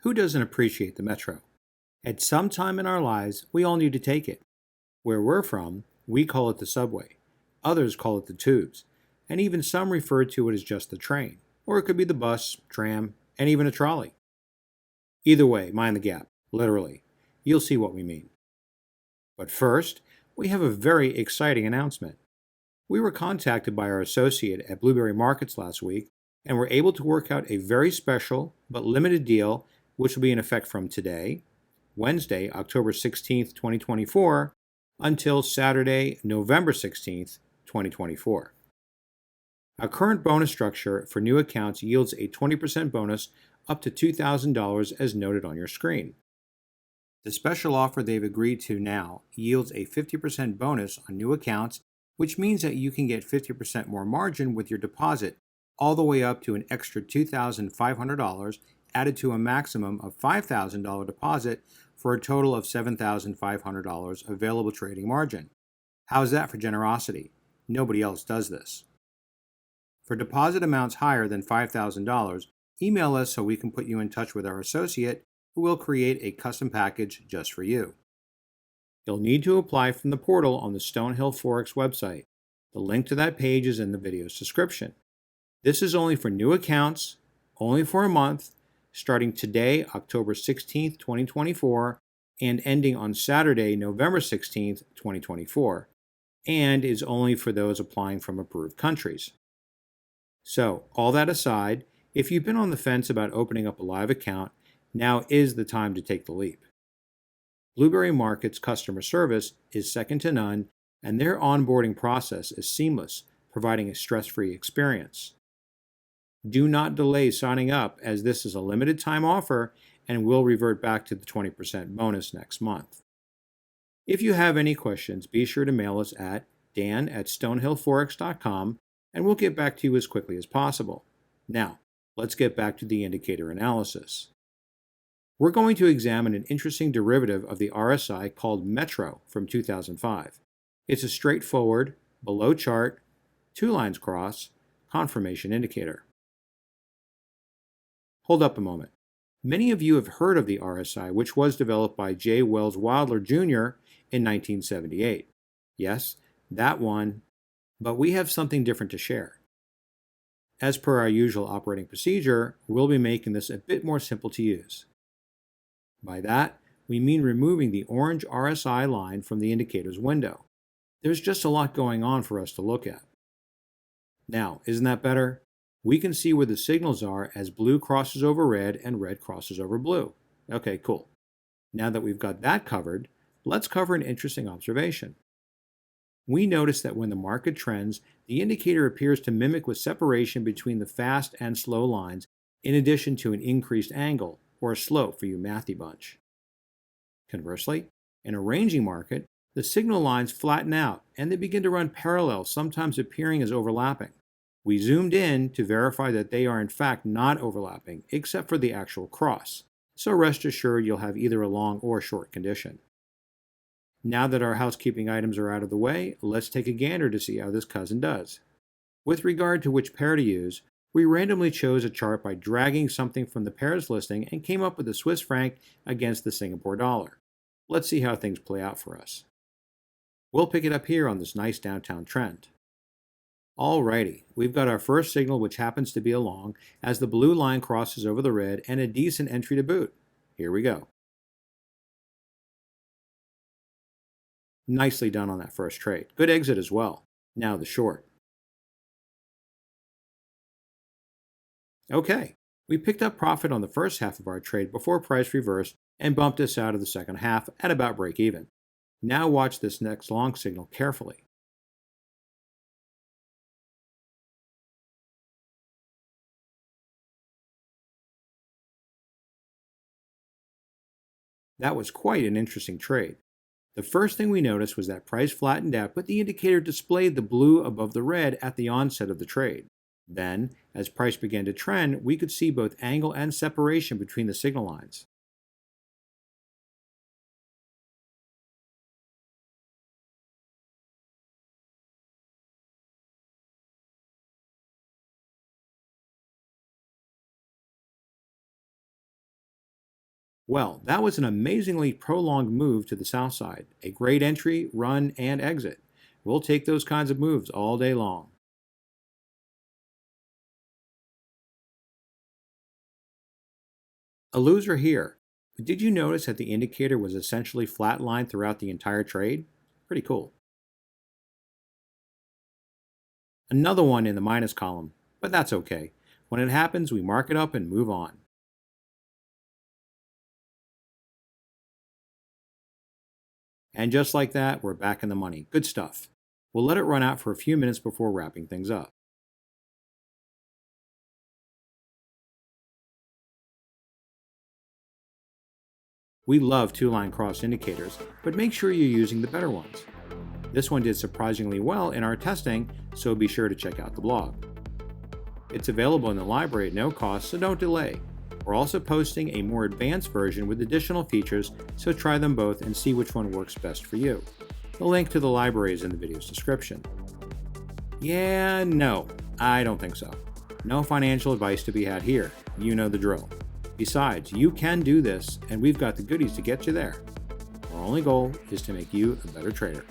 Who doesn't appreciate the metro? At some time in our lives, we all need to take it. Where we're from, we call it the subway. Others call it the tubes. And even some refer to it as just the train. Or it could be the bus, tram, and even a trolley. Either way, mind the gap, literally. You'll see what we mean. But first, we have a very exciting announcement. We were contacted by our associate at Blueberry Markets last week and were able to work out a very special but limited deal which will be in effect from today, Wednesday, October 16th, 2024, until Saturday, November 16th, 2024. Our current bonus structure for new accounts yields a 20% bonus up to $2,000 as noted on your screen. The special offer they've agreed to now yields a 50% bonus on new accounts, which means that you can get 50% more margin with your deposit, all the way up to an extra $2,500 added to a maximum of $5,000 deposit for a total of $7,500 available trading margin. How's that for generosity? Nobody else does this. For deposit amounts higher than $5,000, email us so we can put you in touch with our associate who will create a custom package just for you. You'll need to apply from the portal on the Stonehill Forex website. The link to that page is in the video's description. This is only for new accounts, only for a month, starting today, October 16th, 2024, and ending on Saturday, November 16th, 2024, and is only for those applying from approved countries. So, all that aside, if you've been on the fence about opening up a live account, now is the time to take the leap. Blueberry Market's customer service is second to none, and their onboarding process is seamless, providing a stress-free experience. Do not delay signing up, as this is a limited time offer and will revert back to the 20% bonus next month. If you have any questions, be sure to mail us at dan@stonehillforex.com and we'll get back to you as quickly as possible. Now, let's get back to the indicator analysis. We're going to examine an interesting derivative of the RSI called Metro from 2005. It's a straightforward, below chart, two lines cross, confirmation indicator. Hold up a moment. Many of you have heard of the RSI, which was developed by J. Wells Weilder Jr. in 1978. Yes, that one, but we have something different to share. As per our usual operating procedure, we'll be making this a bit more simple to use. By that, we mean removing the orange RSI line from the indicator's window. There's just a lot going on for us to look at. Now, isn't that better? We can see where the signals are as blue crosses over red and red crosses over blue. Okay, cool. Now that we've got that covered, let's cover an interesting observation. We notice that when the market trends, the indicator appears to mimic with separation between the fast and slow lines, in addition to an increased angle, or a slope for you mathy bunch. Conversely, in a ranging market, the signal lines flatten out and they begin to run parallel, sometimes appearing as overlapping. We zoomed in to verify that they are in fact not overlapping, except for the actual cross, so rest assured you'll have either a long or short condition. Now that our housekeeping items are out of the way, let's take a gander to see how this cousin does. With regard to which pair to use, we randomly chose a chart by dragging something from the pairs listing and came up with the Swiss franc against the Singapore dollar. Let's see how things play out for us. We'll pick it up here on this nice downtown trend. Alrighty, we've got our first signal, which happens to be a long, as the blue line crosses over the red, and a decent entry to boot. Here we go. Nicely done on that first trade. Good exit as well. Now the short. Okay, we picked up profit on the first half of our trade before price reversed and bumped us out of the second half at about break even. Now watch this next long signal carefully. That was quite an interesting trade. The first thing we noticed was that price flattened out, but the indicator displayed the blue above the red at the onset of the trade. Then, as price began to trend, we could see both angle and separation between the signal lines. Well, that was an amazingly prolonged move to the south side. A great entry, run, and exit. We'll take those kinds of moves all day long. A loser here. But did you notice that the indicator was essentially flatlined throughout the entire trade? Pretty cool. Another one in the minus column, but that's okay. When it happens, we mark it up and move on. And just like that, we're back in the money. Good stuff. We'll let it run out for a few minutes before wrapping things up. We love two-line cross indicators, but make sure you're using the better ones. This one did surprisingly well in our testing, so be sure to check out the blog. It's available in the library at no cost, so don't delay. We're also posting a more advanced version with additional features, so try them both and see which one works best for you. The link to the library is in the video's description. Yeah, no, I don't think so. No financial advice to be had here. You know the drill. Besides, you can do this, and we've got the goodies to get you there. Our only goal is to make you a better trader.